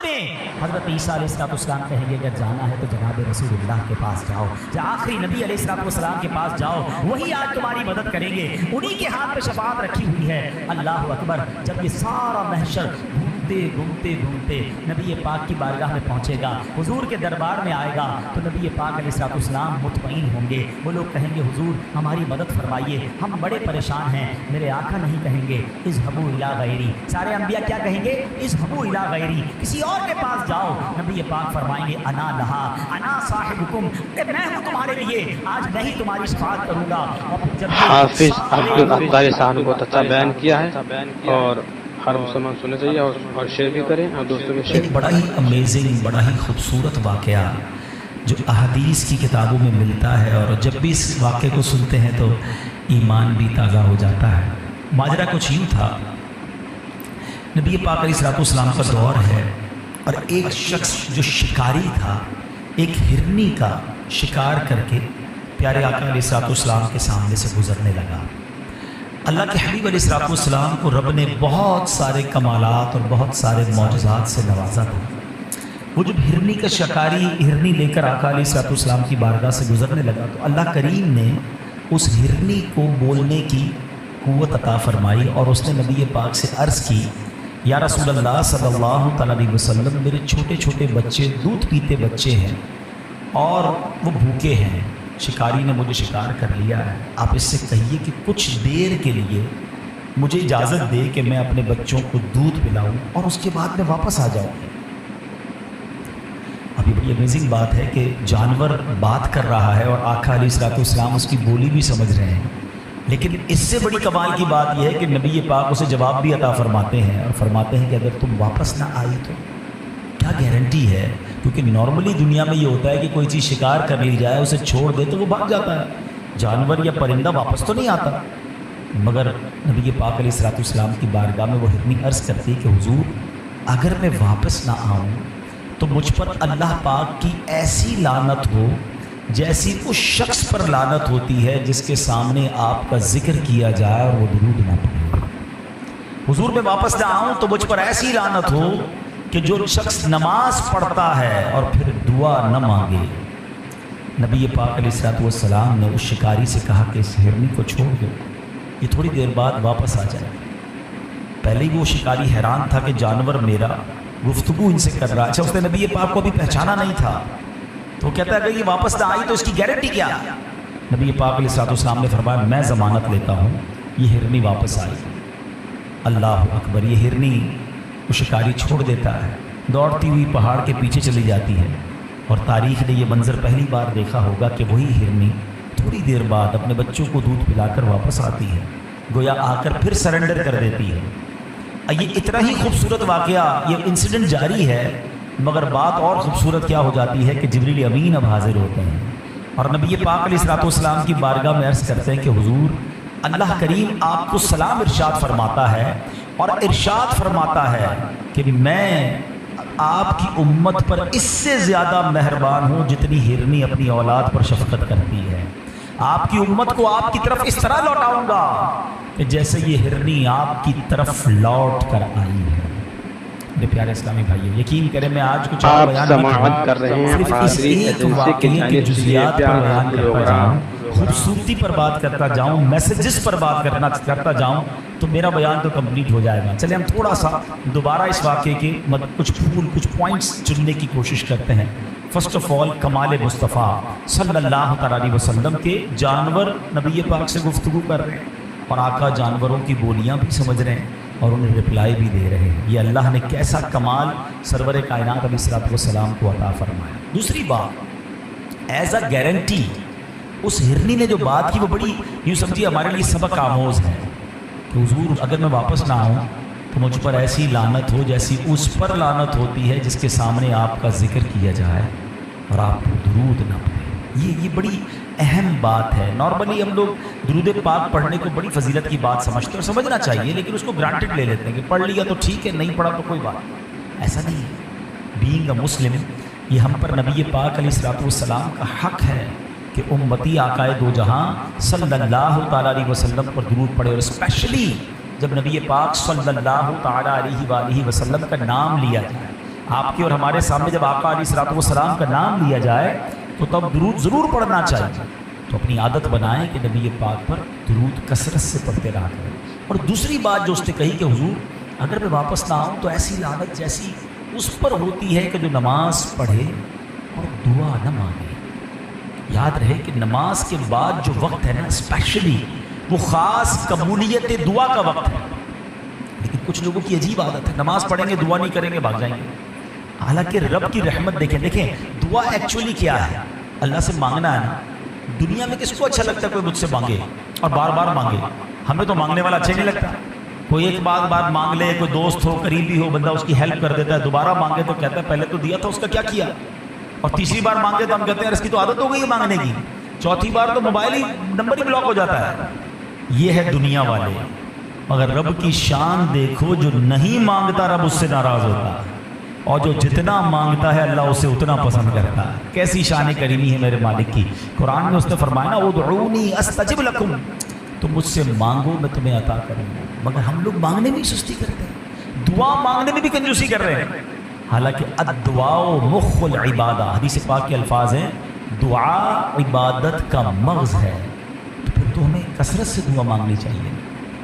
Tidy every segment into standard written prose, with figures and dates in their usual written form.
میں حضرت عیسیٰ علیہ السلام کہیں گے اگر جانا ہے تو جناب رسول اللہ کے پاس جاؤ، آخری نبی علیہ السلام کے پاس جاؤ، وہی آج تمہاری مدد کریں گے، انہی کے ہاتھ میں شفاعت رکھی ہوئی ہے۔ اللہ اکبر۔ جب یہ سارا محشر گھومتے نبی پاک کی بارگاہ میں پہنچے گا، حضور کے دربار میں آئے گا، تو نبی پاک علیہ السلام مطمئن ہوں گے۔ وہ لوگ کہیں گے حضور ہماری مدد فرمائیے، ہم بڑے پریشان ہیں۔ میرے آقا نہیں کہیں گے اذهبوا الی غیری، سارے انبیاء کیا کہیں گے؟ اذهبوا الی غیری، کسی اور کے پاس جاؤ۔ نبی پاک فرمائیں گے انا لہا انا صاحبکم، میں ہوں تمہارے لیے، آج میں ہی تمہاری شفاعت کروں گا۔ حافظ عبدالغفار صاحب کو اچھا بیان کیا ہے اور ہر مسلمان سننا چاہیے اور شیئر بھی کریں اور دوستوں میں شیئر۔ ایک بڑا ہی امیزنگ، بڑا ہی خوبصورت واقعہ جو احادیث کی کتابوں میں ملتا ہے، اور جب بھی اس واقعے کو سنتے ہیں تو ایمان بھی تازہ ہو جاتا ہے۔ ماجرا کچھ یوں تھا، نبی پاک علیہ السلام کا دور ہے اور ایک شخص جو شکاری تھا ایک ہرنی کا شکار کر کے پیارے آقا علیہ السلام کے سامنے سے گزرنے لگا۔ اللہ کے حبیب علیہ السلام کو رب نے بہت سارے کمالات اور بہت سارے معجزات سے نوازا تھا۔ وہ جب ہرنی کا شکاری ہرنی لے کر آقا علیہ السلام کی بارگاہ سے گزرنے لگا تو اللہ کریم نے اس ہرنی کو بولنے کی قوت عطا فرمائی، اور اس نے نبی پاک سے عرض کی یا رسول اللہ صلی اللہ علیہ وسلم، میرے چھوٹے چھوٹے بچے دودھ پیتے بچے ہیں اور وہ بھوکے ہیں، شکاری نے مجھے شکار کر لیا ہے، آپ اس سے کہیے کہ کچھ دیر کے لیے مجھے اجازت دے کہ میں اپنے بچوں کو دودھ پلاؤں اور اس کے بعد میں واپس آ جاؤں۔ ابھی بڑی امیزنگ بات ہے کہ جانور بات کر رہا ہے اور آقا علیہ السلام اس کی بولی بھی سمجھ رہے ہیں، لیکن اس سے بڑی کمال کی بات یہ ہے کہ نبی پاک اسے جواب بھی عطا فرماتے ہیں اور فرماتے ہیں کہ اگر تم واپس نہ آئی تو کیا گارنٹی ہے؟ کیونکہ نارملی دنیا میں یہ ہوتا ہے کہ کوئی چیز شکار کر لی جائے، اسے چھوڑ دے تو وہ بھاگ جاتا ہے، جانور یا پرندہ واپس تو نہیں آتا۔ مگر نبی پاک علیہ السلام کی بارگاہ میں وہ ہرنی عرض کرتی کہ حضور اگر میں واپس نہ آؤں تو مجھ پر اللہ پاک کی ایسی لعنت ہو جیسی اس شخص پر لعنت ہوتی ہے جس کے سامنے آپ کا ذکر کیا جائے اور وہ درود نہ پڑھے۔ حضور میں واپس نہ آؤں تو مجھ پر ایسی لعنت ہو کہ جو شخص نماز پڑھتا ہے اور پھر دعا نہ مانگے۔ نبی پاک علیہ السلام نے اس شکاری سے کہا کہ اس ہرنی کو چھوڑ دو، یہ تھوڑی دیر بعد واپس آ جائے۔ پہلے ہی وہ شکاری حیران تھا کہ جانور میرا گفتگو ان سے کر رہا ہے، اچھا اس نے نبی پاک کو ابھی پہچانا نہیں تھا، تو کہتا ہے اگر یہ واپس نہ آئی تو اس کی گارنٹی کیا؟ نبی پاک علیہ السلام نے فرمایا میں ضمانت لیتا ہوں یہ ہرنی واپس آئی۔ اللہ اکبر۔ یہ ہرنی وہ شکاری چھوڑ دیتا ہے، دوڑتی ہوئی پہاڑ کے پیچھے چلی جاتی ہے، اور تاریخ نے یہ منظر پہلی بار دیکھا ہوگا کہ وہی ہرنی تھوڑی دیر بعد اپنے بچوں کو دودھ پلا کر واپس آتی ہے، گویا آ کر پھر سرنڈر کر دیتی ہے۔ یہ اتنا ہی خوبصورت واقعہ، یہ انسیڈنٹ جاری ہے، مگر بات اور خوبصورت کیا ہو جاتی ہے کہ جبریل امین اب حاضر ہوتے ہیں اور نبی پاک علیہ السلام کی بارگاہ میں عرض کرتے ہیں کہ حضور اللہ کریم آپ کو سلام ارشاد فرماتا ہے اور ارشاد فرماتا ہے کہ میں آپ کی امت پر اس سے زیادہ مہربان ہوں جتنی ہرنی اپنی اولاد پر شفقت کرتی ہے۔ آپ کی امت کو آپ کی طرف اس طرح لوٹاؤں گا کہ جیسے یہ ہرنی آپ کی طرف لوٹ کر آئی ہے۔ میرے پیارے اسلامی بھائیو، یقین کریں میں آج کچھ اور بیان سماعت کر رہے ہیں، صرف ایک واقعے کی جزیات پر بیان کرتا جاؤں، خوبصورتی پر بات کرتا جاؤں، میسیجز پر بات کرتا جاؤں تو میرا بیان تو کمپلیٹ ہو جائے گا۔ چلیں ہم تھوڑا سا دوبارہ اس واقعے کے کچھ پوائنٹس چننے کی کوشش کرتے ہیں۔ فرسٹ آف آل کمال مصطفیٰ صلی اللہ علیہ وسلم کے جانور نبی پاک سے گفتگو کر رہے ہیں اور آقا جانوروں کی بولیاں بھی سمجھ رہے ہیں اور انہیں رپلائی بھی دے رہے ہیں۔ یہ اللہ نے کیسا کمال سرور کائنات علیہ السلام کو عطا فرمایا۔ دوسری بات، ایز اے گارنٹی اس ہرنی نے جو بات کی وہ بڑی یوں سمجھیے ہمارے لیے سبق آموز ہے کہ حضور اگر میں واپس نہ آؤں تو مجھ پر ایسی لعنت ہو جیسی اس پر لعنت ہوتی ہے جس کے سامنے آپ کا ذکر کیا جائے اور آپ درود نہ پڑھیں۔ یہ بڑی اہم بات ہے۔ نارملی ہم لوگ درود پاک پڑھنے کو بڑی فضیلت کی بات سمجھتے ہیں اور سمجھنا چاہیے، لیکن اس کو گرانٹڈ لے لیتے ہیں کہ پڑھ لیا تو ٹھیک ہے، نہیں پڑھا تو کوئی بات، ایسا نہیں ہے۔ بینگ اے مسلم، یہ ہم پر نبی پاک علیہ السلام کا حق ہے کہ امتی آقائے دو جہاں صلی اللہ تعالیٰ علیہ وسلم پر درود پڑھے، اور اسپیشلی جب نبی پاک صلی اللہ تعالیٰ علیہ وآلہ وسلم کا نام لیا جائے، آپ کے اور ہمارے سامنے جب آقا علیہ الصلوۃ والسلام کا نام لیا جائے تو تب درود ضرور پڑھنا چاہیے. تو اپنی عادت بنائیں کہ نبی پاک پر درود کثرت سے پڑھتے رہا کریں. اور دوسری بات جو اس نے کہی کہ حضور اگر میں واپس نہ آؤں تو ایسی لعنت جیسی اس پر ہوتی ہے کہ جو نماز پڑھے اور دعا نہ مانگے. یاد رہے کہ نماز کے بعد جو وقت ہے نا اسپیشلی وہ خاص قبولیت دعا کا وقت ہے. لیکن کچھ لوگوں کی عجیب عادت ہے, نماز پڑھیں گے دعا نہیں کریں گے بھاگ جائیں گے. حالانکہ رب کی رحمت دیکھیں دعا ایکچولی کیا ہے؟ اللہ سے مانگنا ہے نا. دنیا میں کس کو اچھا لگتا ہے کوئی مجھ سے مانگے اور بار بار مانگے؟ ہمیں تو مانگنے والا اچھا نہیں لگتا. کوئی ایک بار مانگ لے, کوئی دوست ہو قریبی ہو بندہ اس کی ہیلپ کر دیتا ہے, دوبارہ مانگے تو کہتا ہے پہلے تو دیا تھا اس کا کیا کیا, اور تیسری بار مانگے تو ہم کہتے ہیں اس کی تو عادت ہو گئی ہے مانگنے کی, چوتھی بار تو موبائل ہی نمبر ہی بلاک ہو جاتا ہے. یہ ہے دنیا والے. مگر رب کی شان دیکھو, جو نہیں مانگتا رب اس سے ناراض ہوتا ہے, اور جو جتنا مانگتا ہے اللہ اسے اتنا پسند کرتا ہے. کیسی شان کریمی ہے میرے مالک کی. قرآن میں اس نے فرمایا نا ادعونی استجب لکم, تم مجھ سے مانگو میں تمہیں عطا کروں گا. مگر ہم لوگ مانگنے میں سستی کرتے ہیں, دعا مانگنے میں بھی کنجوسی کر رہے ہیں. حالانکہ الدعاء مخ العبادہ, حدیث پاک کے الفاظ ہیں دعا عبادت کا مغز ہے. تو پھر تو ہمیں کثرت سے دعا مانگنی چاہیے.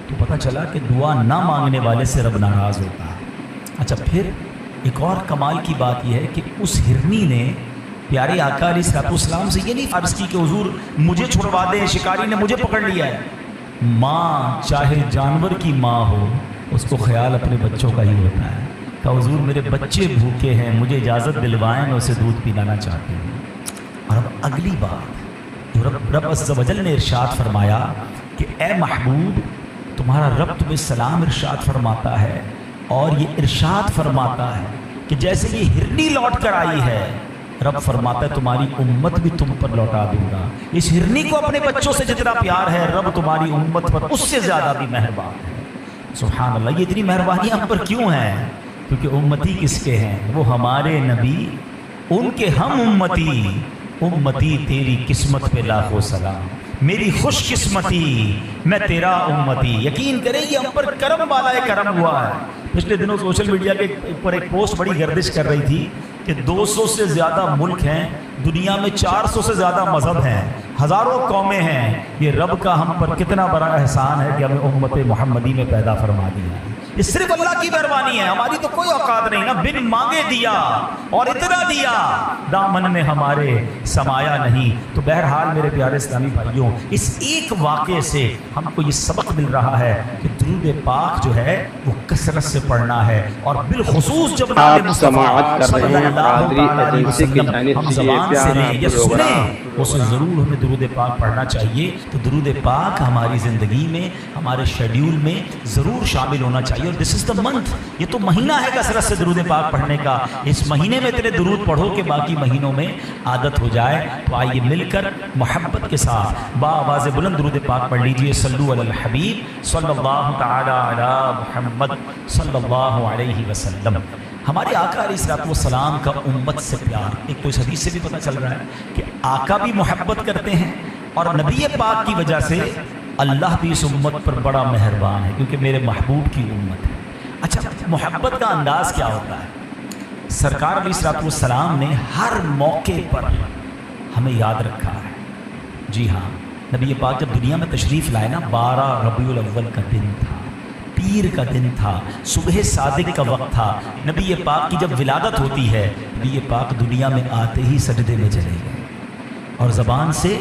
تو پتہ چلا کہ دعا نہ مانگنے والے سے رب ناراض ہوتا ہے. اچھا پھر ایک اور کمال کی بات یہ ہے کہ اس ہرنی نے پیارے آقا علیہ الصلوۃ والسلام سے یہ نہیں عرض کی کہ حضور مجھے چھڑوا دیں, شکاری نے مجھے پکڑ لیا ہے. ماں چاہے جانور کی ماں ہو اس کو خیال اپنے بچوں کا ہی ہوتا ہے. کہ حضور میرے بچے بھوکے ہیں, مجھے اجازت دلوائیں, میں اسے دودھ پلانا چاہتی ہوں. اور اب اگلی بات جو رب عز و جل نے ارشاد فرمایا کہ اے محبوب تمہارا رب تمہیں سلام ارشاد فرماتا ہے, اور یہ ارشاد فرماتا ہے کہ جیسے یہ ہرنی لوٹ کر آئی ہے رب فرماتا ہے تمہاری امت بھی تم پر لوٹا دوں گا. اس ہرنی کو اپنے بچوں سے جتنا پیار ہے رب تمہاری امت پر اس سے زیادہ بھی مہربان ہے. سبحان اللہ. یہ اتنی مہربانیاں ہم پر کیوں ہیں؟ کیونکہ امتی کس کے ہیں؟ وہ ہمارے نبی, ان کے ہم امتی. امتی تیری قسمت پہ لاکھوں سلام, میری خوش قسمتی میں تیرا امتی. یقین کریں یہ ہم پر کرم والا کرم ہوا ہے. پچھلے دنوں سوشل میڈیا کے اوپر ایک پوسٹ بڑی گردش کر رہی تھی کہ 200 سے زیادہ ملک ہیں دنیا میں, 400 سے زیادہ مذہب ہیں, ہزاروں قومیں ہیں. یہ رب کا ہم پر کتنا بڑا احسان ہے کہ ہمیں امت محمدی میں پیدا فرما دیا ہے. یہ صرف اللہ کی مہربانی ہے, ہماری تو کوئی اوقات نہیں نا. بن مانگے دیا اور اتنا دیا, دامن میں ہمارے سمایا نہیں. تو بہرحال میرے پیارے اسلامی بھائیوں, اس ایک واقعے سے ہم کو یہ سبق مل رہا ہے کہ درود پاک جو ہے وہ کثرت سے پڑھنا ہے. اور بالخصوص جب آپ سماعت کر رہے ہیں قادری ایجنسی کی جانب سے یہ پیارا پروگرام, اسے ضرور ہمیں درود پاک پڑھنا چاہیے. تو درود پاک ہماری زندگی میں, ہمارے شیڈیول میں ضرور شامل ہونا چاہیے. اور دس از دا منتھ, یہ تو مہینہ ہے کثرت سے درود پاک پڑھنے کا. اس مہینے میں اتنے درود پڑھو کہ باقی مہینوں میں عادت ہو جائے. تو آئیے مل کر محبت کے ساتھ با آواز بلند درود پاک پڑھ لیجئے. صلو علی الحبیب صلی اللہ تعالی علی محمد صلی اللہ علیہ وسلم. ہمارے آقا علیہ الصلوۃ والسلام کا امت سے پیار, ایک تو اس حدیث سے بھی پتہ چل رہا ہے کہ آقا بھی محبت کرتے ہیں, اور نبی پاک کی وجہ سے اللہ بھی اس امت پر بڑا مہربان ہے کیونکہ میرے محبوب کی امت ہے. اچھا محبت کا انداز کیا ہوتا ہے؟ سرکار علیہ الصلوۃ والسلام نے ہر موقع پر ہمیں یاد رکھا ہے. جی ہاں, نبی پاک جب دنیا میں تشریف لائے نا, 12 ربیع الاول کا دن تھا, پیر کا دن تھا, صبح صادق کا وقت تھا. نبی پاک کی جب ولادت ہوتی ہے, نبی پاک دنیا میں آتے ہی سجدے میں چلے گئے, اور زبان سے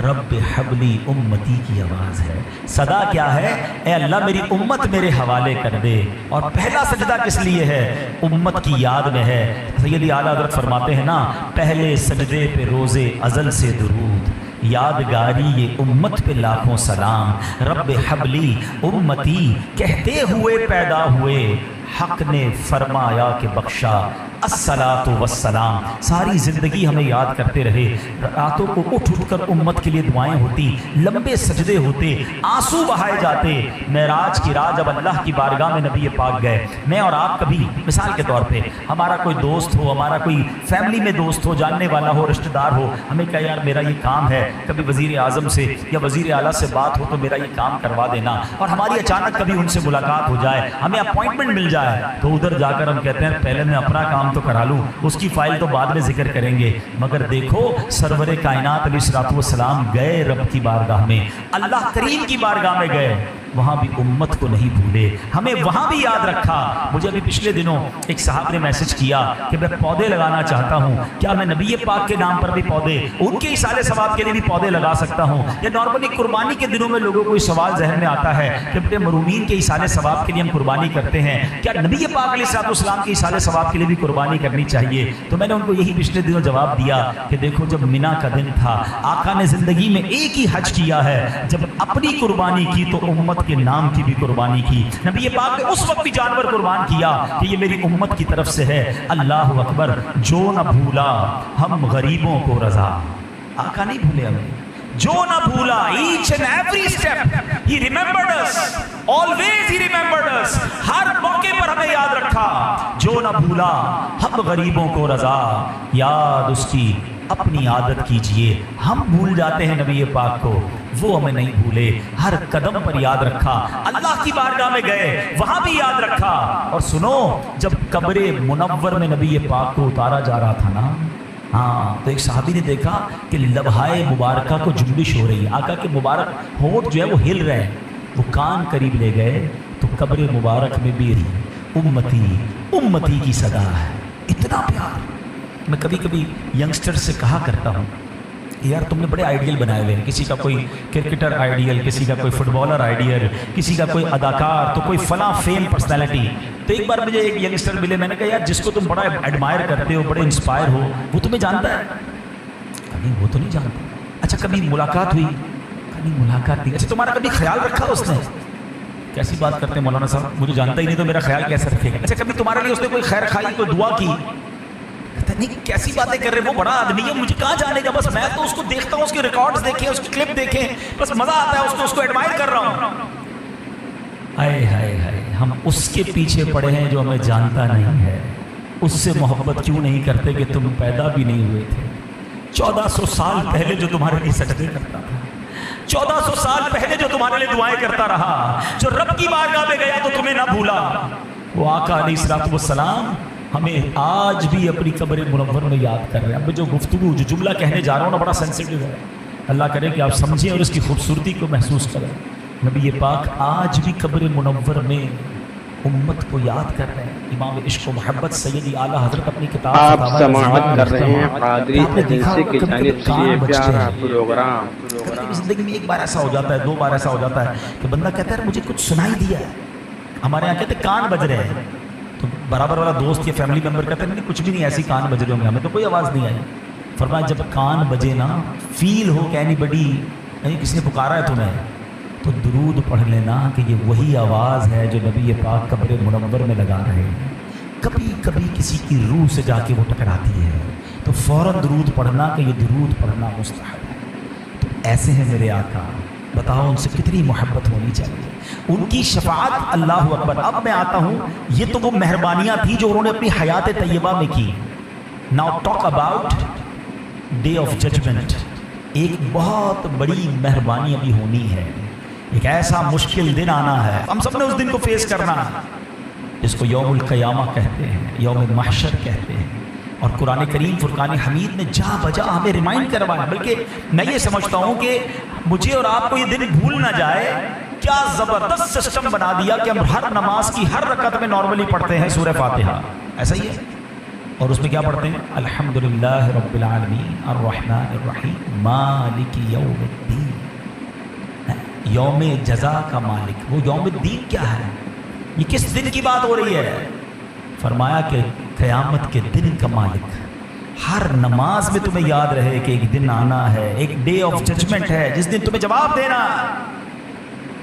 رب حبلی امتی کی آواز ہے. صدا کیا ہے؟ اے اللہ میری امت میرے حوالے کر دے. اور پہلا سجدہ کس لیے ہے؟ امت کی یاد میں ہے. سیدی اعلیٰ حضرت فرماتے ہیں نا, پہلے سجدے پہ روز ازل سے درود, یادگاری یہ امت پہ لاکھوں سلام. رب حبلی امتی کہتے ہوئے پیدا ہوئے, حق نے فرمایا کہ بخشا الصلاۃ والسلام. ساری زندگی ہمیں یاد کرتے رہے. راتوں کو اٹھ کر امت کے لیے دعائیں ہوتی, لمبے سجدے ہوتے, آنسو بہائے جاتے. معراج کی رات جب اللہ کی بارگاہ میں نبی پاک گئے, میں اور آپ کبھی مثال کے طور پہ ہمارا کوئی دوست ہو, ہمارا کوئی فیملی میں دوست ہو, جاننے والا ہو, رشتہ دار ہو, ہمیں کہا یار میرا یہ کام ہے, کبھی وزیر اعظم سے یا وزیر اعلیٰ سے بات ہو تو میرا یہ کام کروا دینا. اور ہماری اچانک کبھی ان سے ملاقات ہو جائے, ہمیں اپوائنٹمنٹ مل جائے, تو ادھر جا کر ہم کہتے ہیں پہلے میں اپنا کام تو کرا لوں، اس کی فائل تو بعد میں ذکر کریں گے، مگر دیکھو سرور کائنات علیہ الصلوۃ والسلام گئے رب کی بارگاہ میں، اللہ کریم کی بارگاہ میں گئے، وہاں بھی امت کو نہیں بھولے، ہمیں وہاں بھی یاد رکھا۔ مجھے ابھی پچھلے دنوں ایک صاحب نے میسج کیا کہ میں پودے لگانا چاہتا ہوں، کیا میں نبی پاک کے نام پر بھی پودے، ان کے اصالے ثواب کے لیے بھی پودے لگا سکتا ہوں؟ یا نارملی قربانی کے دنوں میں لوگوں کو یہ سوال ذہن میں آتا ہے کہ اپنے مرحومین کے اصالے ثواب کے لیے ہم قربانی کرتے ہیں، کیا نبی پاک علیہ الصلوۃ والسلام کے اصالے ثواب کے لیے بھی قربانی کرنی چاہیے؟ تو میں نے ان کو یہی پچھلے دنوں جواب دیا کہ دیکھو جب منا کا دن تھا، آقا نے زندگی میں ایک ہی حج کیا ہے، جب اپنی قربانی کی تو امت کے نام کی بھی قربانی کی، نبی پاک نے اس وقت بھی جانور قربان کیا کہ یہ میری امت کی طرف سے ہے۔ اللہ اکبر، جو نہ بھولا ہم غریبوں کو رضا، آقا نہیں بھولے ہمیں، جو نہ بھولا، ایچ اینڈ ایوری اسٹیپ ہی ریممبرڈ اس، آلویز ہی ریممبرڈ اس، ہر موقع پر ہمیں یاد رکھا، جو نہ بھولا ہم غریبوں کو رضا، یاد اس کی اپنی عادت کیجئے۔ ہم بھول جاتے ہیں نبی پاک کو، وہ ہمیں نہیں بھولے، ہر قدم پر یاد رکھا، اللہ کی بارگاہ میں گئے وہاں بھی یاد رکھا۔ اور سنو، جب قبر منور میں نبی پاک کو اتارا جا رہا تھا نا، ہاں، تو ایک صحابی نے دیکھا کہ لبہائے مبارکہ کو جنبش ہو رہی ہے، آقا کے مبارک ہونٹ جو ہے وہ ہل رہے ہیں، وہ کان قریب لے گئے تو قبر مبارک میں بھی امتی امتی کی صدا ہے، اتنا پیار۔ میں کبھی کبھی ینگسٹر سے کہا کرتا ہوں یار تم نے بڑے آئیڈیل بنائے ہوئے ہیں، کسی کا کوئی کرکٹر آئیڈیل، کسی کا کوئی فٹ بالر آئیڈیل، کسی کا کوئی اداکار، تو کوئی فلاں فیم پرسنالٹی۔ تو ایک بار مجھے ایک ینگسٹر ملے، میں نے کہا یار جس کو تم بڑا ایڈمائر کرتے ہو، بڑے انسپائر ہو، وہ تمہیں جانتا ہے؟ کبھی وہ تو نہیں جانتا۔ اچھا کبھی ملاقات ہوئی؟ کبھی ملاقات نہیں۔ اچھا تمہارا کبھی خیال رکھا اس نے؟ کیسی بات کرتے ہیں مولانا صاحب، مجھے جانتا ہی نہیں تو میرا خیال کیسے رکھے گا؟ اچھا کبھی تمہارے لیے اس نے کوئی خیر خواہی، کوئی دعا کی؟ نہیں، کیسی باتیں کر رہے، وہ بڑا آدمی ہے، مجھے کہاں جانے گا، بس میں تو اس کو دیکھتا ہوں، اس کے ریکارڈز دیکھیں، اس کی کلپ دیکھیں، بس مزہ آتا ہے، اس کو ایڈمائر کر رہا ہوں۔ ہائے ہائے ہائے، ہم اس کے پیچھے پڑے ہیں جو ہمیں جانتا نہیں ہے، اس سے محبت کیوں نہیں کرتے کہ تم پیدا بھی نہیں ہوئے تھے؟ 1400 سال پہلے جو تمہارے لیے سجدے کرتا تھا، 1400 سال پہلے جو تمہارے لیے دعائیں کرتا رہا، جو رب کی بارگاہ میں گیا تو تمہیں نہ بھولا، وہ آقا علیہ الصلوۃ والسلام ہمیں آج بھی اپنی قبر منور میں یاد کر رہے ہیں۔ اب جو گفتگو، جو جملہ کہنے جا رہا ہوں نا، بڑا سینسیٹیو ہے، اللہ کرے کہ آپ سمجھیں اور اس کی خوبصورتی کو محسوس کریں۔ نبی پاک آج بھی قبر منور میں امت کو یاد کر رہے ہیں۔ امام عشق و محبت سیدی اعلیٰ حضرت اپنی کتاب آپ سماعت کر رہے ہیں قادری ایجنسی کی جانب سے یہ پیارا پروگرام۔ زندگی میں ایک بار ایسا ہو جاتا ہے، دو بار ایسا ہو جاتا ہے کہ بندہ کہتا ہے مجھے کچھ سنائی دیا ہے، ہمارے یہاں کہتے ہیں کان بج رہے ہیں، تو برابر والا دوست یا فیملی ممبر کہتے ہیں نہیں کچھ بھی نہیں، ایسی کان بج رہے ہوں گے، ہمیں تو کوئی آواز نہیں آئی۔ فرمایا جب کان بجے نا، فیل ہو کہ اینی بڈی، یعنی کسی نے پکارا ہے تمہیں، تو درود پڑھ لینا کہ یہ وہی آواز ہے جو نبی پاک قبر منور میں لگا رہے ہیں۔ کبھی کبھی کسی کی روح سے جا کے وہ ٹکراتی ہے تو فوراً درود پڑھنا کہ یہ درود پڑھنا مستحب ہے۔ تو ایسے ہیں میرے آقا، بتاؤ ان سے کتنی محبت ہونی چاہیے، ان کی شفاعت۔ اللہ اکبر۔ اب میں آتا ہوں، یہ تو وہ مہربانیاں تھیں جو انہوں نے اپنی حیات طیبہ میں کی۔ Now talk about day of judgment. ایک بہت بڑی مہربانی ابھی ہونی ہے، ایک ایسا مشکل دن آنا ہے، ہم سب نے اس دن کو فیس کرنا ہے، جس کو یوم القیامہ کہتے ہیں، یوم محشر کہتے ہیں۔ اور قرآن کریم فرقان حمید نے جا بجا ہمیں ریمائنڈ کروایا، بلکہ میں یہ سمجھتا ہوں کہ مجھے اور آپ کو یہ دن بھول نہ جائے۔ کیا زبردست سسٹم بنا دیا کہ ہم ہر نماز کی ہر رکعت میں نارملی پڑھتے ہیں سورہ فاتحہ، ایسا ہی ہے، اور اس میں کیا پڑھتے ہیں؟ الحمدللہ رب العالمین الرحمن الرحیم مالک یوم الدین۔ یوم جزا کا مالک، وہ یوم الدین کیا ہے؟ یہ کس دن کی بات ہو رہی ہے؟ فرمایا کہ قیامت کے دن کا مالک۔ ہر نماز میں تمہیں یاد رہے کہ ایک دن آنا ہے، ایک ڈے آف ججمنٹ ہے جس دن تمہیں جواب دینا ہے۔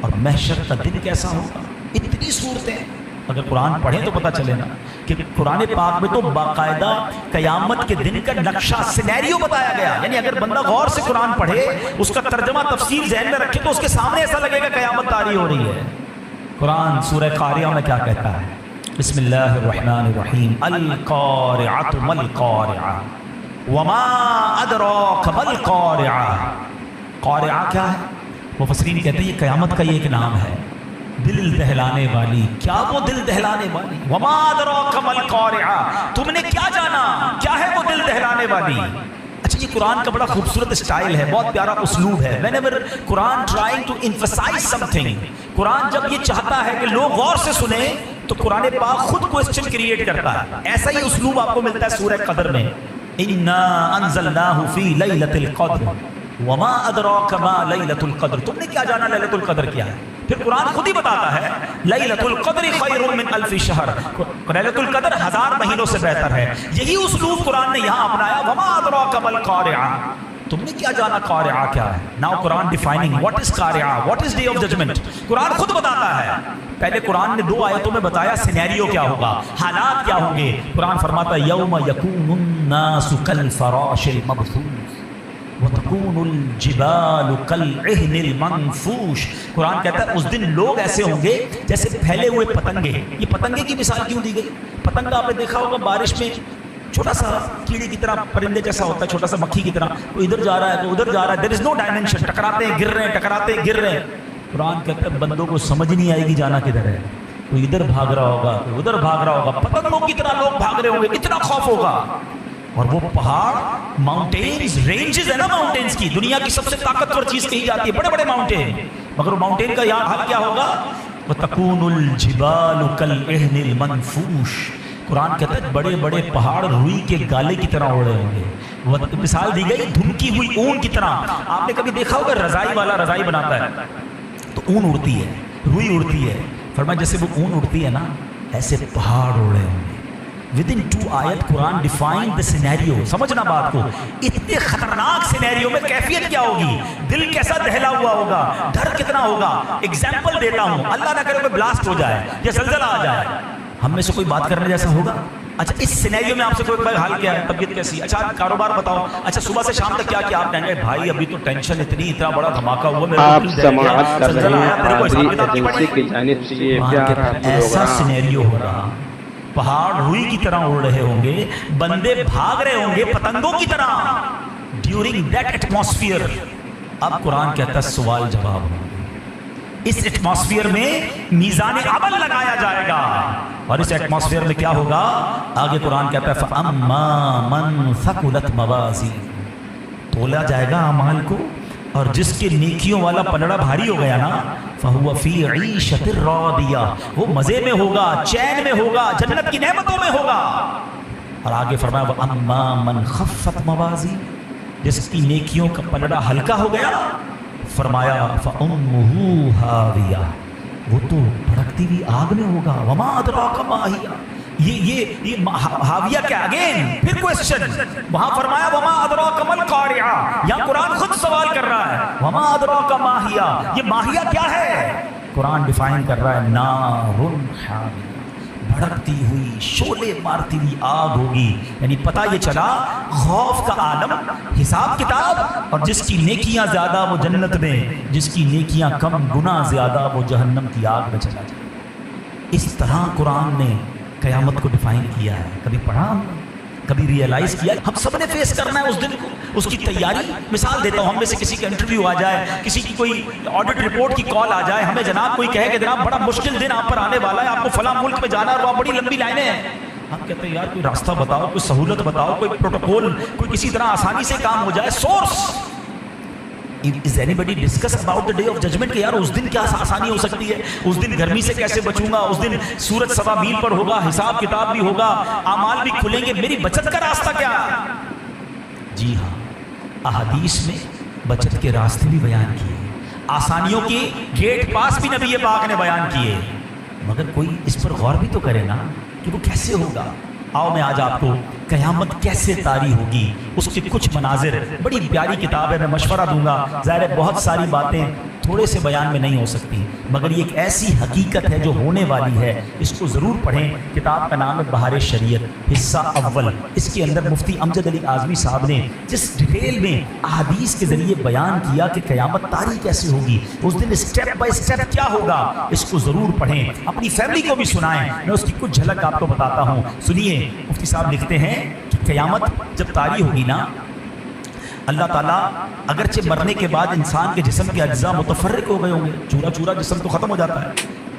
اور محشر کا دن کیسا ہوگا؟ اتنی صورتیں اگر قرآن پڑھیں تو پتہ چلے نا کہ قرآن پاک میں تو باقاعدہ قیامت کے دن کا نقشہ، سینیریو بتایا گیا۔ یعنی اگر بندہ غور سے قرآن پڑھے، اس کا ترجمہ تفسیر ذہن میں رکھے، تو اس کے سامنے ایسا لگے گا قیامت طاری ہو رہی ہے۔ قرآن سورہ قاریہ میں کیا کہتا ہے؟ بسم اللہ الرحمن الرحیم، القارعۃ ما القارعۃ وما ادراک ما القارعۃ۔ قارعہ کیا ہے؟ مفسرین کہتے ہیں یہ قیامت کا یہ ایک نام ہے۔ دل دہلانے والی. کیا وہ دل دہلانے والی؟ وما ادراک مل قارعہ، تم نے کیا جانا کیا ہے وہ دل دہلانے والی. اچھا یہ قرآن کا بڑا خوبصورت اسٹائل ہے، بہت پیارا اسلوب ہے. whenever Quran trying to emphasize something، قرآن جب یہ چاہتا ہے کہ لوگ غور سے سنیں تو قرآن پاک خود کوسچن کریٹ کرتا ہے. ایسا ہی اسلوب آپ کو ملتا ہے سورہ قدر میں. انا انزلناہ فی لیلۃ القدر وما ادراک ما لیلۃ القدر، تم نے کیا جانا لیلۃ القدر کیا ہے. پھر قرآن خود ہی بتاتا ہے لیلۃ القدر خیر من الف شہر، لیلۃ القدر 1000 مہینوں سے بہتر ہے. یہی اسلوب قرآن نے یہاں اپنایا. وما ادراک ما القارعہ، تم نے کیا جانا قارعہ کیا ہے. Now Quran defining what is قارعہ، what is day of judgment. قرآن خود بتاتا ہے. پہلے قرآن نے 2 آیتوں میں بتایا سینیریو کیا ہوگا، حالات کیا ہوں گے. قرآن فرماتا ہے یوم یکون الناس کالفراش المبثوث وتکون الجبال کالعہن المنفوش. قرآن کہتا ہے اس دن لوگ ایسے ہوں گے جیسے پھیلے ہوئے پتنگے. یہ پتنگے کی مثال کیوں دی گئی؟ پتنگا آپ نے دیکھا ہوگا بارش میں چھوٹا سا کیڑے کی طرح، پرندے جیسا ہوتا ہے، چھوٹا سا مکھی کی طرح، کوئی ادھر جا رہا ہے تو ادھر جا رہا ہے. دیر از نو ڈائمینشن، ٹکراتے ہیں گر رہے ہیں، ٹکراتے ہیں گر رہے ہیں. قرآن کہتا ہے بندوں کو سمجھ نہیں آئے گی جانا کدھر ہے. کوئی ادھر بھاگ رہا ہوگا، کوئی ادھر بھاگ رہا ہوگا، پتنگوں کی طرح لوگ بھاگ رہے ہوں گے. اتنا خوف ہوگا. اور وہ پہاڑ، ماؤنٹینز، رینجز ہے نا ماؤنٹینز کی، دنیا کی سب سے طاقتور چیز کہی جاتی ہے، بڑے بڑے ماؤنٹین. مگر ماؤنٹین کا یہاں حال کیا ہوگا؟ وَتَكُونُ الْجِبَالُ كَالْعِهْنِ الْمَنْفُوشِ. قرآن کہتا ہے بڑے بڑے پہاڑ روئی کے گالے کی طرح اڑے ہوں گے. مثال دی گئی دھمکی ہوئی اون کی طرح. آپ نے کبھی دیکھا ہوگا رضائی والا رضائی بناتا ہے تو اون اڑتی ہے، روئی اڑتی ہے. فرمایا جیسے وہ اون اڑتی ہے نا ایسے پہاڑ اڑے ہوں گے. Within 2 آیت قرآن ڈیفائن the scenario. سمجھنا بات کو، اتنے خطرناک سینیریو میں کیفیت کیا ہوگی، دل کیسا دہلا ہوا ہوگا، ڈر کتنا ہوگا. ایگزامپل دیتا ہوں، اللہ نہ کرے کوئی بلاسٹ ہو جائے یا زلزلہ آ جائے، ہم میں سے کوئی بات کرنے جیسا ہوگا. اچھا اس سینیریو میں آپ سے کوئی حال کیا ہے، طبیعت کیسی ہے، اچھا کاروبار بتاؤ، اچھا صبح سے شام تک کیا کیا. آپ کہیں گے بھائی ابھی تو ٹینشن اتنی، اتنا بڑا دھماکہ ہوا میرے آپ سماعت کر رہے ہیں قادری ایجنسی کی جانب سے یہ پیارا ایسا سینیریو ہوگا. پہاڑ روئی کی طرح اڑ رہے ہوں گے، بندے بھاگ رہے ہوں گے پتنگوں کی طرح ڈیورنگ دیٹ ایٹماسفیئر. اب قرآن کہتا ہے سوال جواب ہوں گے. اس ایٹماسفیئر میں میزان عمل لگایا جائے گا. اور اس ایٹماسفیئر میں کیا ہوگا؟ آگے قرآن کہتا ہے فَأَمَّا مَنْ ثَقُلَتْ مَوَازِينُهُ، تولا جائے گا اعمال کو، اور جس کے نیکیوں والا پلڑا بھاری ہو گیا نا فَهُوَ فِي عِيشَةٍ رَاضِيَةٍ، وہ مزے میں ہوگا، چین میں ہوگا، جنت کی نعمتوں میں ہوگا. اور آگے فرمایا وَأَمَّا مَنْ خَفَّتْ مَوَازِينُهُ، جس کی نیکیوں کا پلڑا ہلکا ہو گیا فرمایا فَأُمُّهُ هَاوِيَةٌ، وہ تو بھڑکتی ہوئی آگ میں ہوگا. وَمَا أَدْرَاكَ مَا هِيَ، یہ حاویہ کیا؟ اگین پھر کوسچن. وہاں فرمایا وما ادراک ما القارعہ، یہاں قرآن خود سوال کر رہا ہے وما ادراک ما ہی، یہ ماہیہ کیا ہے؟ قرآن ڈیفائن کر رہا ہے نار حامیہ، بھڑکتی ہوئی شعلے مارتی ہوئی آگ ہوگی. یعنی پتہ یہ چلا خوف کا عالم، حساب کتاب، اور جس کی نیکیاں زیادہ وہ جنت میں، جس کی نیکیاں کم گنا زیادہ وہ جہنم کی آگ میں چلا جائے. اس طرح قرآن نے قیامت کو ڈیفائن کیا ہے. کبھی پڑھا ہم، کبھی ریئلائز کیا؟ ہم سب نے فیس کرنا ہے اس دن کو، اس کی تیاری. مثال دیتا ہوں، ہم میں سے کسی کا انٹرویو آ جائے، کسی کی کوئی آڈٹ رپورٹ کی کال آ جائے، ہمیں جناب کوئی کہے کہ جناب بڑا مشکل دن آپ پر آنے والا ہے، آپ کو فلاں ملک میں جانا ہے اور وہاں بڑی لمبی لائنیں ہیں. ہم کہتے ہیں یار کوئی راستہ بتاؤ، کوئی سہولت بتاؤ، کوئی پروٹوکول، کوئی کسی طرح آسانی سے کام ہو جائے. Source Is anybody discuss about the day of judgment کہ یار اس دن کیا آسانی ہو سکتی ہے، اس دن گرمی سے کیسے بچوں گا، اس دن سورج سوا میل پر ہوگا، حساب کتاب بھی ہوگا، اعمال بھی کھلیں گے، میری بچت کا راستہ کیا؟ جی ہاں، احادیث میں بچت کے راستے بھی بیان کیے، آسانیوں کے گیٹ پاس بھی نبی پاک نے بیان کیے. مگر کوئی اس پر غور بھی تو کرے نا کہ وہ کیسے ہوگا. آؤ میں آج آپ کو قیامت کیسے طاری ہوگی اس کے کچھ مناظر، بڑی پیاری کتاب ہے، میں مشورہ دوں گا. ظاہر ہے بہت ساری باتیں تھوڑے سے بیان میں نہیں ہو سکتی، مگر یہ ایک ایسی حقیقت ہے جو ہونے والی ہے. اس کو ضرور پڑھیں. کتاب کا نام ہے بہار شریعت حصہ اول. اس کے اندر مفتی امجد علی اعظمی صاحب نے جس ڈیٹیل میں احادیث کے ذریعے بیان کیا کہ قیامت طاری کیسے ہوگی، اس دن اسٹیپ بائی اسٹیپ کیا ہوگا، اس کو ضرور پڑھیں، اپنی فیملی کو بھی سنائیں. میں اس کی کچھ جھلک آپ کو بتاتا ہوں، سنیے. مفتی صاحب لکھتے ہیں کہ قیامت جب طاری ہوگی نا، اللہ تعالیٰ اگرچہ مرنے کے بعد انسان کے جسم کے اجزاء متفرق ہو گئے ہوں گے، چورا چورا جسم تو ختم ہو جاتا ہے،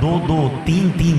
2-2, 3-3,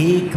1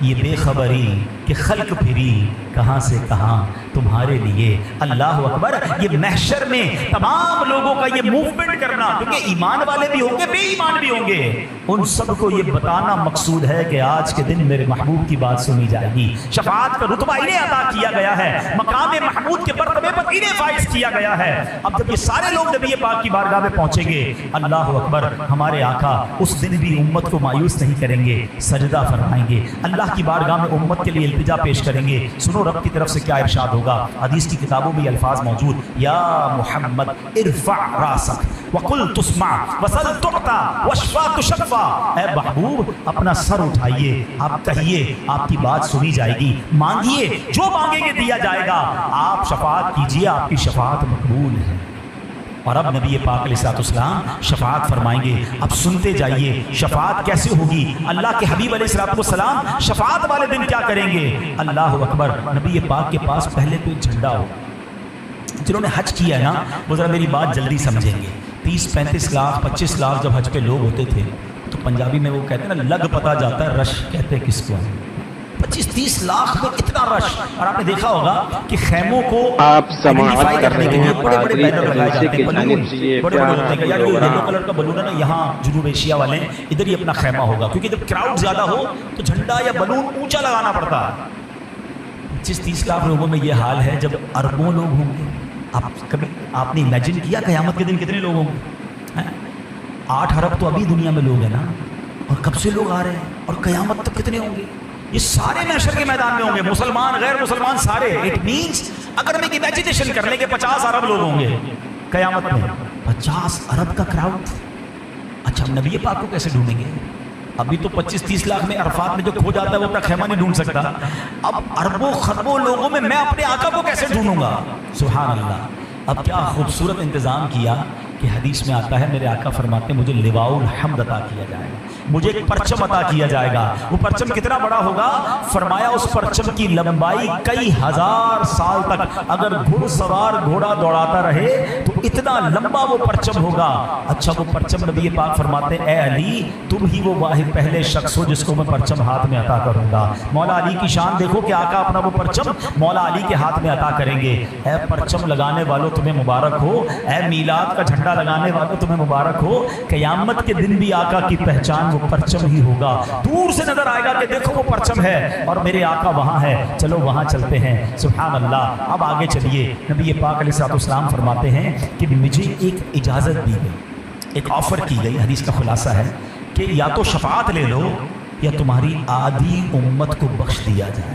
یہ بے خبری کہ خلق پھری کہاں سے کہاں تمہارے لیے۔ اللہ اکبر۔ یہ محشر میں تمام لوگوں کا یہ موومنٹ کرنا، کیونکہ ایمان والے بھی ہوں گے، بے ایمان بھی ہوں گے، ان سب کو یہ بتانا مقصود ہے کہ آج کے دن میرے محبوب کی بات سنی جائے گی۔ شفاعت کا رتبہ انہیں عطا کیا گیا ہے، مقام محمود کے مرتبے پر انہیں فائز کیا گیا ہے۔ اب جب یہ سارے لوگ نبی پاک کی بارگاہ میں پہنچیں گے، اللہ اکبر، ہمارے آقا اس دن بھی امت کو مایوس نہیں کریں گے، سجدہ فرمائیں گے، اللہ کی بارگاہ میں امت کے لیے التجا پیش کریں گے۔ سنو رب کی طرف سے کیا ارشاد ہوگا، حدیث کی کتابوں میں الفاظ موجود، یا محمد ارفع راسک وقل تسمع وسل تعطى واشفع تشفع۔ اے محبوب اپنا سر اٹھائیے، آپ کہیے، آپ کی بات سنی جائے گی، مانگیے، جو مانگیں گے دیا جائے گا، آپ شفاعت کیجیے، آپ کی شفاعت مقبول ہے۔ اور اب نبی پاک علیہ السلام شفاعت فرمائیں گے۔ اب سنتے جائیے شفاعت کیسے ہوگی، اللہ کے حبیب علیہ السلام شفاعت والے دن کیا کریں گے۔ اللہ اکبر۔ نبی پاک کے پاس پہلے تو جھنڈا ہو، جنہوں نے حج کیا ہے نا وہ ذرا میری بات جلدی سمجھیں گے۔ 30-35 لاکھ 25 لاکھ جب حج پہ لوگ ہوتے تھے تو پنجابی میں وہ کہتے ہیں نا، لگ پتا جاتا ہے، رش کہتے کس کو، 25-30 لاکھ میں اتنا رش۔ اور آپ نے دیکھا ہوگا کہ خیموں کو آپ سماعت کر رہے ہیں بڑے بڑے بینر لگائے جاتے ہیں، جانب سے یہ بڑے بڑے ہوتے ہیں کہ یار یہ یلو کلر کا بلون ہے نا، یہاں جنوب ایشیا والے ادھر ہی اپنا خیمہ ہوگا، کیونکہ جب کراؤڈ زیادہ ہو تو جھنڈا یا بلون اونچا لگانا پڑتا ہے۔ 25-30 لاکھ لوگوں میں یہ حال ہے، جب اربوں لوگ ہوں گے، آپ نے امیجن کیا قیامت کے دن کتنے لوگ ہوں گے؟ 8 ارب تو ابھی دنیا میں لوگ ہیں نا، اور کب سے لوگ آ رہے ہیں، اور قیامت تک کتنے ہوں گے؟ یہ سارے محشر کے میدان میں ہوں گے، مسلمان غیر مسلمان سارے۔ اٹ مینس اگر ہم ایک امیجنیشن کر لیں کہ 50 ارب لوگ ہوں گے قیامت میں، 50 ارب کا کراؤڈ، اچھا ہم نبی پاک کو کیسے ڈھونڈیں گے؟ ابھی تو 25-30 لاکھ میں عرفات میں جو کھو جاتا ہے وہ اپنا خیمہ نہیں ڈھونڈ سکتا، اب اربوں خربوں لوگوں میں میں اپنے آقا کو کیسے ڈھونڈوں گا؟ سبحان اللہ۔ اب کیا خوبصورت انتظام کیا کہ حدیث میں آتا ہے میرے آقا فرماتے ہیں مجھے لواء الحمد عطا کیا جائے گا، مجھے ایک پرچم عطا کیا جائے گا۔ وہ پرچم کتنا بڑا ہوگا؟ فرمایا اس پرچم کی لمبائی کئی ہزار سال تک، اگر گھڑ سوار گھوڑا دوڑاتا رہے تو اتنا لمبا وہ پرچم ہوگا۔ اچھا وہ پرچم نبی پاک فرماتے ہیں اے علی تم ہی وہ واحد پہلے شخص ہو جس کو میں پرچم ہاتھ میں عطا کروں گا۔ مولا علی کی شان دیکھو کہ آقا اپنا وہ پرچم مولا علی کے ہاتھ میں عطا کریں گے۔ اے پرچم لگانے والوں تمہیں مبارک ہو، اے میلاد کا جھنڈا لگانے والوں تمہیں مبارک ہو، قیامت کے دن بھی آقا کی پہچان وہ پرچم ہی ہوگا۔ دور سے نظر آئے گا کہ دیکھو وہ پرچم ہے اور میرے آقا وہاں ہے، چلو وہاں چلتے ہیں۔ سبحان اللہ۔ اب آگے چلیے، نبی پاک علیہ السلام فرماتے ہیں کہ مجھے ایک اجازت دی گئی، ایک آفر کی گئی، حدیث کا خلاصہ ہے کہ یا تو شفاعت لے لو یا تمہاری آدھی امت کو بخش دیا جائے۔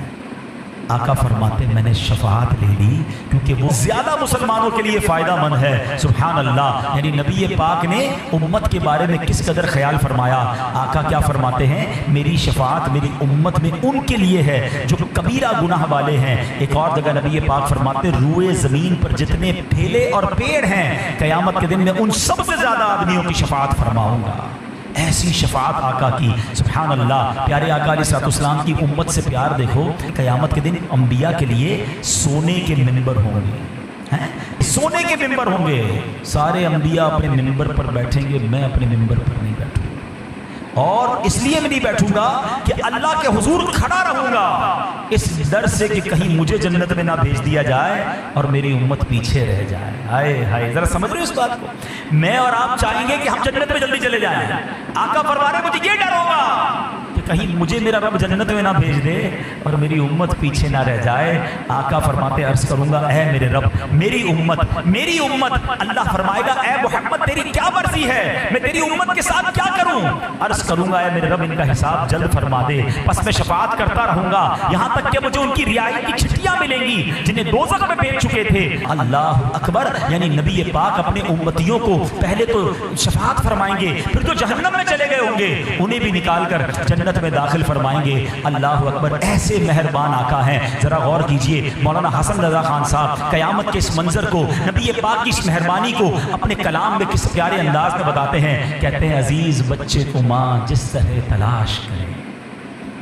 آقا فرماتے ہیں میں نے شفاعت لے لی کیونکہ وہ زیادہ مسلمانوں کے لیے فائدہ مند ہے۔ سبحان اللہ۔ یعنی نبی پاک نے امت کے بارے میں کس قدر خیال فرمایا۔ آقا کیا فرماتے ہیں میری شفاعت میری امت میں ان کے لیے ہے جو کبیرہ گناہ والے ہیں۔ ایک اور جگہ نبی پاک فرماتے ہیں روئے زمین پر جتنے پھیلے اور پیڑ ہیں قیامت کے دن میں ان سب سے زیادہ آدمیوں کی شفاعت فرماؤں گا۔ ایسی شفاعت آقا کی، سبحان اللہ۔ پیارے آقا علیہ السلام کی امت سے پیار دیکھو، قیامت کے دن انبیاء کے لیے سونے کے منبر ہوں گے، سونے کے منبر ہوں گے، سارے انبیاء اپنے منبر پر بیٹھیں گے، میں اپنے منبر پر نہیں بیٹھوں گا، اور اس لیے میں نہیں بیٹھوں گا کہ اللہ کے حضور کھڑا رہوں گا اس ڈر سے کہ کہیں مجھے جنت میں نہ بھیج دیا جائے اور میری امت پیچھے رہ جائے۔ ہائے ہائے، ذرا سمجھ رہے ہو اس بات کو؟ میں اور آپ چاہیں گے کہ ہم جنت میں جلدی چلے جائیں، آقا فرما رہے مجھے یہ ڈر ہوگا کہ کہیں مجھے میرا رب جنت میں نہ بھیج دے اور میری امت پیچھے نہ رہ جائے۔ آقا فرماتے عرض کروں گا اے میرے رب میری امت اللہ فرمائے گا اے محمد تیری کیا مرضی ہے، میں تیری امت کے ساتھ کیا کروں؟ عرض کروں گا اے میرے رب ان کا حساب جلد فرما دے، بس میں شفاعت کرتا رہوں گا یہاں تک کہ مجھے ان کی رہائی کی چھٹیاں ملیں گی جنہیں دوزخ میں بھیج چکے تھے۔ اللہ اکبر۔ یعنی نبی پاک اپنے امتیوں کو پہلے تو شفاعت فرمائیں گے، پھر جو جہنم میں چلے گئے ہوں گے انہیں بھی نکال کر جنت میں داخل فرمائیں گے۔ اللہ اکبر۔ ایسے مہربان آقا ہیں، ذرا غور کیجئے۔ مولانا حسن رضا خان صاحب قیامت کے اس منظر کو، نبی پاک کی اس مہربانی کو اپنے کلام میں کس پیارے انداز میں بتاتے ہیں۔ کہتے ہیں عزیز بچے کو ماں جس طرح تلاش کرے،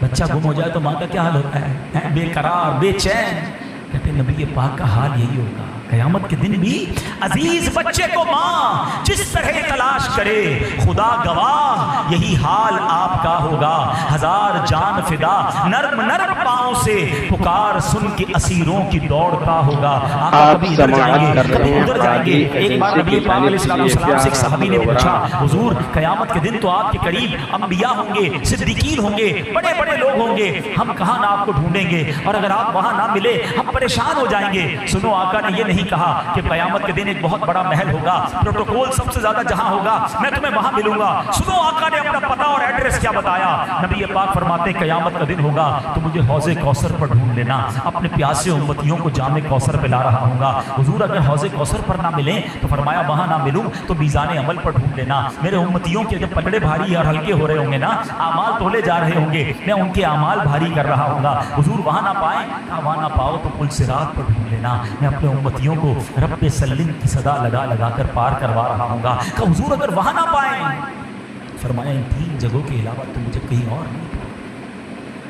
بچہ گم ہو جائے تو ماں کا کیا حال ہوتا ہے؟ بے قرار بے چین۔ کہتے ہیں نبی پاک کا حال یہی ہوگا۔ قیامت کے دن بھی عزیز بچے کو ماں جس طرح تلاش کرے، خدا گواہ یہی حال آپ کا ہوگا، ہزار جان فدا نرم نرم پاؤں سے پکار سن کے اسیروں کی دوڑ کا ہوگا۔ آقا کبھی ادھر جائیں گے کبھی ادھر جائیں گے۔ ایک بار نبی پاک علیہ السلام سے ایک صحابی نے پوچھا، حضور قیامت کے دن تو آپ کے قریب انبیاء ہوں گے، صدیقین ہوں گے، بڑے بڑے لوگ ہوں گے، ہم کہاں نہ آپ کو ڈھونڈیں گے، اور اگر آپ وہاں نہ ملے ہم پریشان ہو جائیں گے۔ سنو، آقا نے یہ نہیں کہا کہ قیامت کے دن ایک بہت بڑا محل ہوگا، پروٹوکول سب سے زیادہ جہاں ہوگا میں تمہیں وہاں ملوں گا۔ سنو، آقا نے اپنا پتہ اور ایڈریس کیا بتایا۔ نبی پاک فرماتے ہیں قیامت کا دن ہوگا تو مجھے حوض کوثر پر ڈھونڈ لینا، اپنے پیاسے امتیوں کو جام کوثر پہ لا رہا ہوں گا۔ حضور اگر حوض کوثر پر نہ ملیں تو فرمایا وہاں نہ ملوں تو میزان عمل پر ڈھونڈ لینا، میرے امتیوں کے جب پلڑے بھاری اور ہلکے ہو رہے ہوں گے نا، اعمال تولے جا رہے ہوں گے، میں ان کے اعمال بھاری کر رہا ہوں گا۔ حضور وہاں نہ پائیں، وہاں نہ پاؤ تو پل صراط پر ڈھونڈ لینا، میں اپنے امتیوں کو رب سلم کی صدا لگا لگا کر پار کروا رہا ہوں گا۔ کہ حضور اگر وہاں نہ پائیں، فرمایا ان تین جگہوں کے علاوہ تو مجھے کہیں اور نہیں۔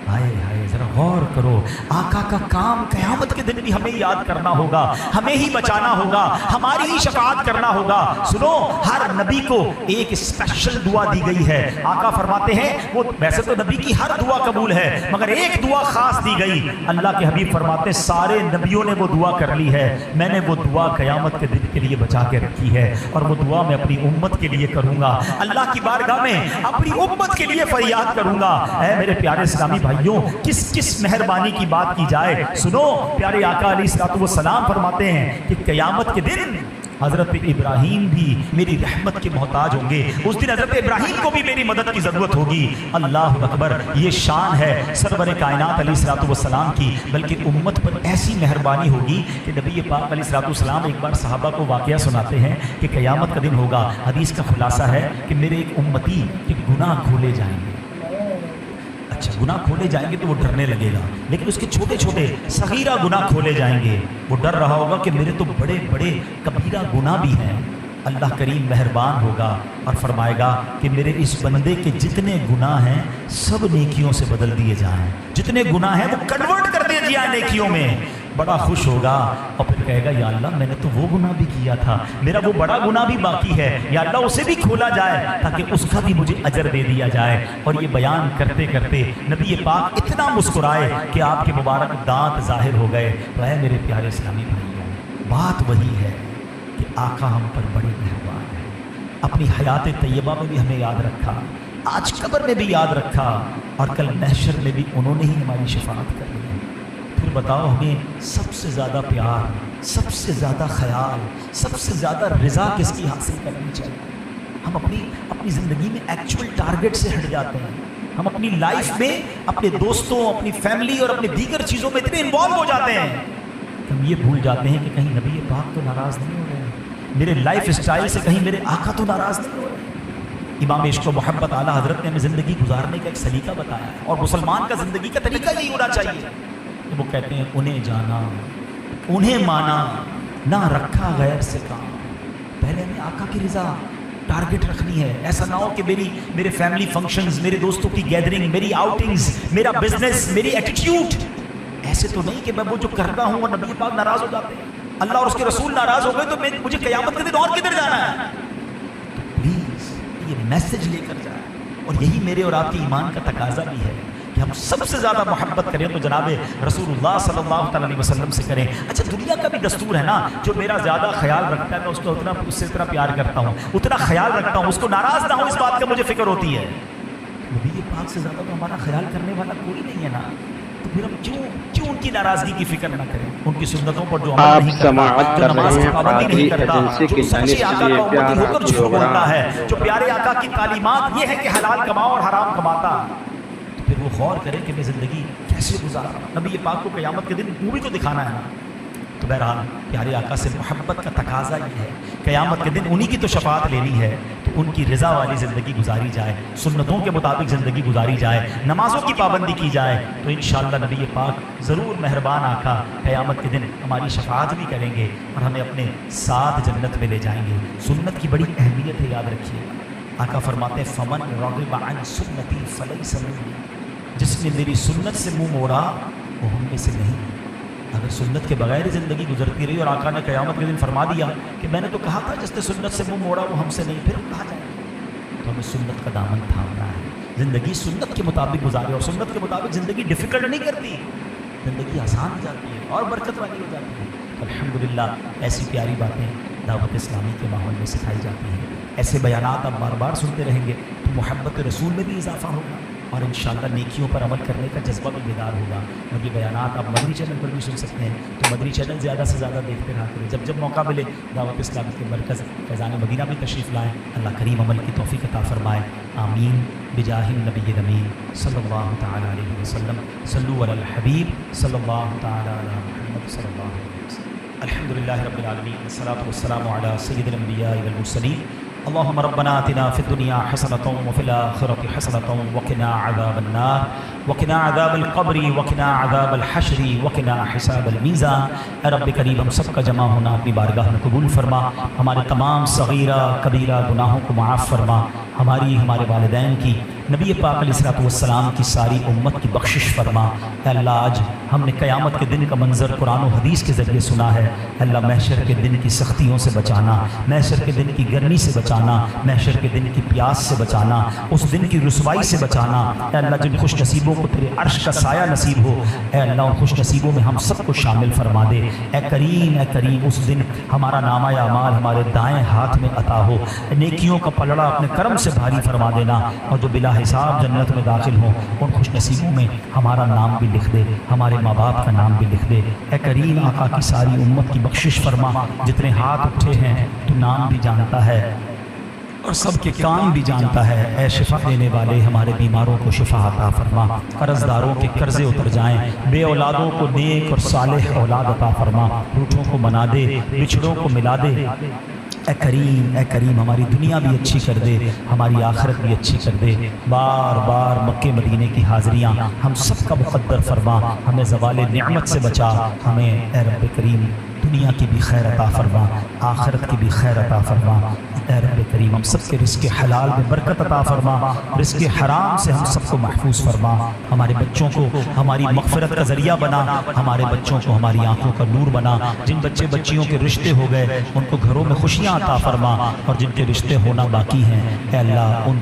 ہائے ہائے، ذرا غور کرو، آقا کا کام قیامت کے دن بھی ہمیں یاد کرنا ہوگا، ہمیں ہی بچانا ہوگا، ہماری ہی شفاعت کرنا ہوگا۔ سنو، ہر نبی کو ایک اسپیشل دعا دی گئی ہے۔ آقا فرماتے ہیں وہ ویسے تو نبی کی ہر دعا قبول ہے مگر ایک دعا خاص دی گئی۔ اللہ کے حبیب فرماتے ہیں سارے نبیوں نے وہ دعا کر لی ہے، میں نے وہ دعا قیامت کے دن کے لیے بچا کے رکھی ہے، اور وہ دعا میں اپنی امت کے لیے کروں گا، اللہ کی بارگاہ میں اپنی امت کے لیے فریاد کروں گا۔ اے میرے پیارے اسلامی بھائی، کس مہربانی کی بات کی جائے۔ سنو، پیارے آقا علیہ السلام فرماتے ہیں کہ قیامت کے دن حضرت ابراہیم بھی میری رحمت کے محتاج ہوں گے، اس دن حضرت ابراہیم کو بھی میری مدد کی ضرورت ہوگی۔ اللہ اکبر، یہ شان ہے سرور کائنات علیہ السلام کی، بلکہ امت پر ایسی مہربانی ہوگی کہ نبی پاک علیہ السلام ایک بار صحابہ کو واقعہ سناتے ہیں کہ قیامت کا دن ہوگا، حدیث کا خلاصہ ہے کہ میرے ایک امتی کے گناہ کھولے جائیں گے۔ اچھا، گناہ کھولے جائیں گے تو وہ ڈرنے لگے گا، لیکن اس کے چھوٹے چھوٹے صغیرہ گناہ کھولے جائیں گے، وہ ڈر رہا ہوگا کہ میرے تو بڑے بڑے کبیرہ گناہ بھی ہیں۔ اللہ کریم مہربان ہوگا اور فرمائے گا کہ میرے اس بندے کے جتنے گناہ ہیں سب نیکیوں سے بدل دیے جائیں، جتنے گناہ ہیں وہ کنورٹ کر دیے جائیں نیکیوں میں۔ بڑا خوش ہوگا اور پھر کہے گا یا اللہ میں نے تو وہ گناہ بھی کیا تھا، میرا وہ بڑا گناہ بھی باقی ہے، یا اللہ اسے بھی کھولا جائے تاکہ اس کا بھی مجھے اجر دے دیا جائے۔ اور یہ بیان کرتے کرتے نبی پاک اتنا مسکرائے کہ آپ کے مبارک دانت ظاہر ہو گئے۔ تو اے میرے پیارے اسلامی بھائیوں، بات وہی ہے کہ آقا ہم پر بڑے مہربان ہیں، اپنی حیات طیبہ میں بھی ہمیں یاد رکھا، آج قبر میں بھی یاد رکھا، اور کل محشر میں بھی انہوں نے ہی ہماری شفاعت کر لی۔ پھر بتاؤ ہمیں سب سے زیادہ پیار، سب سے زیادہ خیال، سب سے زیادہ رضا کس کی حاصل کرنی چاہیے؟ ہم اپنی زندگی میں ایکچول ٹارگٹ سے ہٹ جاتے ہیں، ہم اپنی لائف میں اپنے دوستوں، اپنی فیملی اور اپنی دیگر چیزوں میں اتنے انوالو ہو جاتے ہیں کہ ہم یہ بھول جاتے ہیں کہ کہیں نبی پاک تو ناراض نہیں ہو رہے ہیں، میرے لائف اسٹائل سے کہیں میرے آقا تو ناراض نہیں ہو رہے۔ امام عشق و محبت اعلیٰ حضرت نے ہمیں زندگی گزارنے کا ایک سلیقہ بتایا ہے، اور مسلمان کا زندگی کا طریقہ یہی ہونا چاہیے۔ وہ کہتے ہیں انہیں جانا، انہیں مانا، نہ رکھا غیر سے کام۔ پہلے ہمیں آقا کی رضا ٹارگٹ رکھنی ہے، ایسا نہ ہو کہ میرے فیملی فنکشنز، میرے دوستوں کی گیدرنگ، میری آؤٹنگز، میرا بزنس، میری ایٹیٹیوڈ ایسے تو نہیں کہ میں وہ جو کرتا ہوں اور نبی پاک ناراض ہو جاتے ہیں، اللہ اور اس کے رسول ناراض ہو گئے تو مجھے قیامت کے دن اور کدھر جانا ہے؟ تو پلیز یہ میسج لے کر جائیں، اور یہی میرے اور آپ کی ایمان کا تقاضا بھی ہے کہ ہم سب سے زیادہ محبت کریں تو جناب رسول اللہ صلی اللہ علیہ وسلم سے کریں۔ اچھا، دنیا کا بھی دستور ہے نا، جو میرا زیادہ خیال رکھتا ہے میں اس کو اس سے اتنا پیار کرتا ہوں، اتنا خیال رکھتا ہوں، اس کو ناراض نہ ہو اس بات کا مجھے فکر ہوتی ہے۔ نبی پاک سے زیادہ تو ہمارا خیال کرنے والا کوئی نہیں ہے نا، تو پھر ہم کیوں ان کی ناراضگی کی فکر نہ کریں، ان کی سنتوں پر جو عمل نہیں کرتا، جو نماز کی پابندی نہیں کرتا، جو سچے آقا کا امتی ہو کر جھوٹ بولتا ہے، جو پیارے آقا کی تعلیمات یہ ہے کہ حلال کماؤ اور حرام کماتا، پھر وہ غور کرے کہ میں زندگی کیسے گزارا۔ نبی پاک کو قیامت کے دن منہ بھی تو دکھانا ہے نا۔ تو بہرحال پیارے آقا سے محبت کا تقاضا یہ ہے، قیامت کے دن انہی کی تو شفاعت لینی ہے، تو ان کی رضا والی زندگی گزاری جائے، سنتوں کے مطابق زندگی گزاری جائے، نمازوں کی پابندی کی جائے، تو انشاءاللہ نبی پاک ضرور مہربان آقا قیامت کے دن ہماری شفاعت بھی کریں گے اور ہمیں اپنے ساتھ جنت میں لے جائیں گے۔ سنت کی بڑی اہمیت ہے، یاد رکھیے۔ آقا فرماتے ہیں فمن رغب عن سنتی فلیس منی، جس نے میری سنت سے منہ موڑا وہ ہم میں سے نہیں۔ اگر سنت کے بغیر ہی زندگی گزرتی رہی اور آقا نے قیامت کے دن فرما دیا کہ میں نے تو کہا تھا جس نے سنت سے منہ موڑا وہ ہم سے نہیں، پھر ہم کہاں جائیں گے؟ تو ہمیں سنت کا دامن تھامنا ہے، زندگی سنت کے مطابق گزارے، اور سنت کے مطابق زندگی ڈیفیکلٹ نہیں کرتی، زندگی آسان ہو جاتی ہے اور برکت والی ہو جاتی ہے۔ الحمدللہ ایسی پیاری باتیں دعوت اسلامی کے ماحول میں سکھائی جاتی ہیں۔ ایسے بیانات آپ بار بار سنتے رہیں گے تو محبت رسول میں بھی اضافہ ہوگا اور انشاءاللہ نیکیوں پر عمل کرنے کا جذبہ بھی بیدار ہوگا۔ اور یہ بیانات آپ مدنی چینل پر بھی سن سکتے ہیں، تو مدنی چینل زیادہ سے زیادہ دیکھتے رہا کریں، جب جب موقع ملے دعوت اسلامی کے مرکز فیضان مدینہ میں تشریف لائیں۔ اللہ کریم عمل کی توفیق عطا فرمائے، آمین بجاہ النبی الامین صلی اللہ تعالیٰ علیہ وسلم۔ صلو علی الحبیب صلی اللہ تعالیٰ علی محمد صلی اللہ علیہ وسلم۔ الحمدللہ رب العالمین والصلاۃ والسلام علی سید الانبیاء والمرسلین۔ اللهم ربنا آتنا في الدنيا حسنة وفي الآخرة حسنة وقنا عذاب النار وقنا عذاب القبر وقنا عذاب الحشر وقنا حساب الميزان۔ اے رب کریم ہم سب کا جمع ہونا اپنی بارگاہ میں قبول فرما، ہمارے تمام صغیرہ کبیرہ گناہوں کو معاف فرما، ہمارے والدین کی، نبی پاک علیہ الصلوۃ والسلام کی ساری امت کی بخشش فرما۔ اے اللہ آج ہم نے قیامت کے دن کا منظر قرآن و حدیث کے ذریعے سنا ہے، اللہ محشر کے دن کی سختیوں سے بچانا، محشر کے دن کی گرمی سے بچانا، محشر کے دن کی پیاس سے بچانا، اس دن کی رسوائی سے بچانا۔ اے اللہ جن خوش نصیبوں کو تیرے عرش کا سایہ نصیب ہو، اے اللہ ان خوش نصیبوں میں ہم سب کو شامل فرما دے۔ اے کریم اس دن ہمارا نامہ اعمال ہمارے دائیں ہاتھ میں عطا ہو، نیکیوں کا پلڑا اپنے کرم سے بھاری فرما دینا، اور جو بلا حساب جنت میں داخل ہوں ان خوش نصیبوں میں ہمارا نام بھی لکھ دے، ہمارے ماں باپ کا نام بھی لکھ دے۔ اے کریم آقا کی ساری امت کی بخشش فرما، جتنے ہاتھ اٹھے ہیں تو نام بھی جانتا ہے اور سب کے کام بھی جانتا ہے۔ اے شفا دینے والے ہمارے بیماروں کو شفا عطا فرما، قرض داروں کے قرضے اتر جائیں، بے اولادوں کو نیک اور صالح اولاد عطا فرما، روٹھوں کو منا دے، بچھڑوں کو ملا دے۔ اے کریم ہماری دنیا بھی اچھی کر دے، ہماری آخرت بھی اچھی کر دے۔ بار بار مکے مدینے کی حاضریاں ہم سب کا مقدر فرما، ہمیں زوال نعمت سے بچا، ہمیں اے رب کریم دنیا کی بھی خیر عطا فرما، آخرت کی بھی خیر عطا فرما۔ اے رب کریم ہم سب کے رزق حلال میں برکت عطا فرما، رزق حرام سے ہم سب کو محفوظ فرما، ہمارے بچوں کو ہماری مغفرت کا ذریعہ بنا، ہمارے بچوں کو ہماری آنکھوں کا نور بنا، جن بچے بچیوں کے رشتے ہو گئے ان کو گھروں میں خوشیاں عطا فرما، اور جن کے رشتے ہونا باقی ہیں اے اللہ ان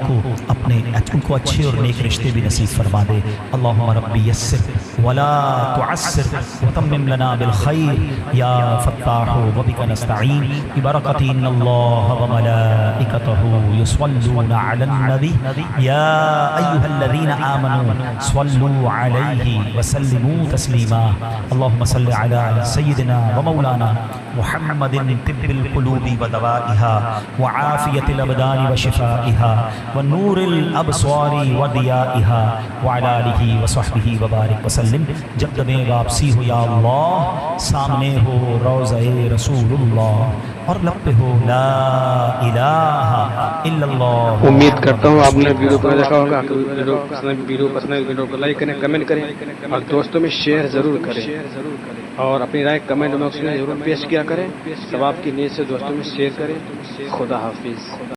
کو اچھے اور نیک رشتے بھی نصیب فرما دے۔ اللہم ربی یسر ولا تعسر وتمم لنا بالخیر یا فتاح وبک نستعین ببرکۃ ان اللہ وملائکتہ یصلون علی النبی یا ایھا الذین آمنوا صلوا علیہ وسلموا تسلیما۔ اللہم صل علی سیدنا ومولانا محمد طب القلوب ودوائها وعافیت الابدان وشفائها ونور الابصار وضیائها وعلی آلہ وصحبہ وبارک وسلم۔ جب تمہیں واپسی ہو یا اللہ، سامنے ہو روضہ رسول اللہ اور لب پہ ہو لا الہ الا اللہ۔ امید کرتا ہوں آپ نے ویڈیو کو دیکھا ہوگا، ویڈیو کو لائک کریں، کمنٹ کریں اور دوستوں میں شیئر ضرور کریں، اور اپنی رائے کمنٹ باکس میں ضرور پیش کیا کریں، ثواب کی نیت سے دوستوں میں شیئر کریں۔ خدا حافظ۔